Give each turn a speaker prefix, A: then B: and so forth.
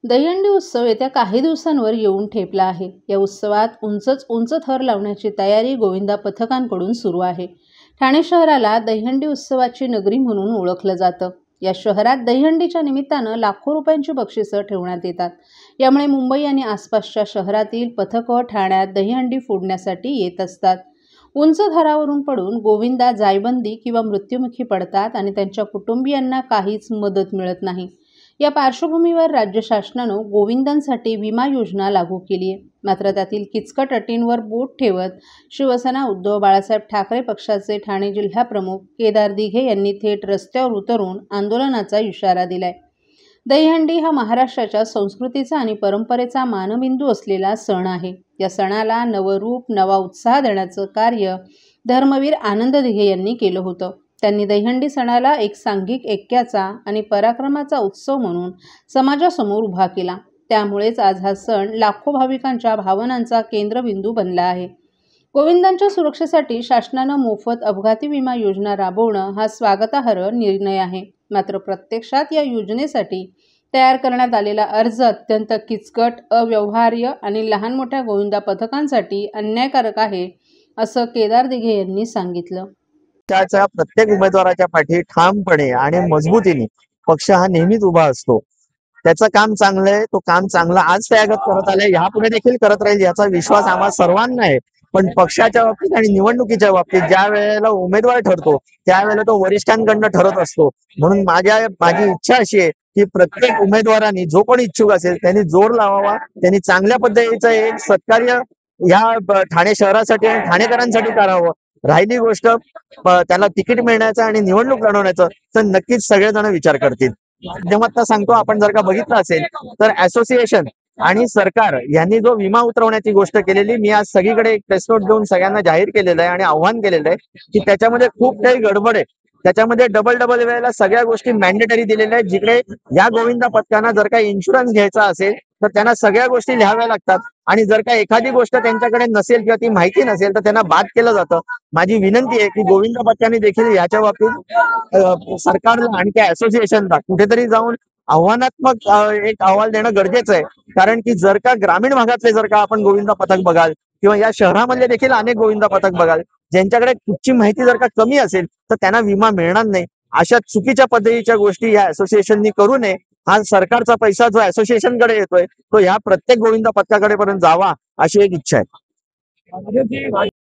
A: दहीहंडी उत्सव येत्या काही दिवसांवर येऊन ठेपला आहे. या उत्सवात उंच थर लावण्याची तयारी गोविंदा पथकांकडून सुरू आहे. ठाणे शहराला दहीहंडी उत्सवाची नगरी म्हणून ओळखलं जातं. या शहरात दहीहंडीच्या निमित्तानं लाखो रुपयांची बक्षिसं ठेवण्यात येतात. यामुळे मुंबई आणि आसपासच्या शहरातील पथकं ठाण्यात दहीहंडी फोडण्यासाठी येत असतात. उंच थरावरून पडून गोविंदा जायबंदी किंवा मृत्युमुखी पडतात आणि त्यांच्या कुटुंबियांना काहीच मदत मिळत नाही. या पार्श्वभूमीवर राज्य शासनानं गोविंदांसाठी विमा योजना लागू केली आहे. मात्र त्यातील किचकट अटींवर बोट ठेवत शिवसेना उद्धव बाळासाहेब ठाकरे पक्षाचे ठाणे जिल्हा प्रमुख केदार दिघे यांनी थेट रस्त्यावर उतरून आंदोलनाचा इशारा दिलाय. दहीहंडी हा महाराष्ट्राच्या संस्कृतीचा आणि परंपरेचा मानबिंदू असलेला सण आहे. या सणाला नवं रूप, नवा उत्साह देण्याचं कार्य धर्मवीर आनंद दिघे यांनी केलं होतं. त्यांनी दहीहंडी सणाला एक सांघिक ऐक्याचा आणि पराक्रमाचा उत्सव म्हणून समाजासमोर उभा केला. त्यामुळेच आज हा सण लाखो भाविकांच्या भावनांचा केंद्रबिंदू बनला आहे. गोविंदांच्या सुरक्षेसाठी शासनानं मोफत अपघाती विमा योजना राबवणं हा स्वागतार्ह निर्णय आहे. मात्र प्रत्यक्षात या योजनेसाठी तयार करण्यात आलेला अर्ज अत्यंत किचकट, अव्यवहार्य आणि लहान मोठ्या गोविंदा पथकांसाठी अन्यायकारक आहे, असं केदार दिघे यांनी सांगितलं.
B: पक्षाच्या प्रत्येक उमेदवाराच्या पाठी ठामपणे आणि मजबूतीने पक्ष हा नेहमीच उभा असतो. त्याचं काम चांगलं आहे, तो काम चांगला आज त्यागत करत आलाय, यापुढे देखील करत राहील याचा विश्वास आम्हा सर्वांना आहे. पण पक्षाच्या बाबतीत आणि निवडणुकीच्या बाबतीत ज्या वेळेला उमेदवार ठरतो त्यावेळेला तो वरिष्ठांकडनं ठरत असतो. म्हणून माझी इच्छा अशी आहे की प्रत्येक उमेदवारांनी, जो कोणी इच्छुक असेल त्यांनी जोर लावावा, त्यांनी चांगल्या पद्धतीचं एक सत्कार्य या ठाणे शहरासाठी आणि ठाणेकरांसाठी करावं. राहिली गोष्ट त्याला तिकीट मिळण्याचं आणि निवडणूक लढवण्याचं, तर नक्कीच सगळेजण विचार करतील. माध्यमातून सांगतो, आपण जर का बघितलं असेल तर असोसिएशन आणि सरकार यांनी जो विमा उतरवण्याची गोष्ट केलेली, मी आज सगळीकडे एक प्रेस नोट देऊन सगळ्यांना जाहीर केलेलं आहे आणि आव्हान केलेलं आहे की त्याच्यामध्ये खूप काही गडबड आहे. त्याच्यामध्ये डबल वेळेला सगळ्या गोष्टी मॅन्डेटरी दिलेल्या आहेत. जिकडे या गोविंदा पथकांना जर काही इन्शुरन्स घ्यायचा असेल तर त्यांना सगळ्या गोष्टी लिहाव्या लागतात आणि जर का एखादी गोष्ट त्यांच्याकडे नसेल किंवा ती माहिती नसेल तर त्यांना बाद केलं जातं. माझी विनंती आहे की गोविंदा पथकांनी देखील याच्या बाबतीत सरकारला आणि त्या असोसिएशनला कुठेतरी जाऊन आव्हानात्मक एक अहवाल देणं गरजेचं आहे. कारण की जर का ग्रामीण भागातले जर का आपण गोविंदा पथक बघाल किंवा या शहरामधले देखील अनेक गोविंदा पथक बघाल, ज्यांच्याकडे कुठची माहिती जर का कमी असेल तर त्यांना विमा मिळणार नाही. अशा चुकीच्या पद्धतीच्या गोष्टी या असोसिएशननी करू नये. हा सरकारचा पैसा जो असोसिएशनकडे येतोय तो या प्रत्येक गोविंदा पथकाकडे पर्यंत जावा, अशी एक इच्छा आहे.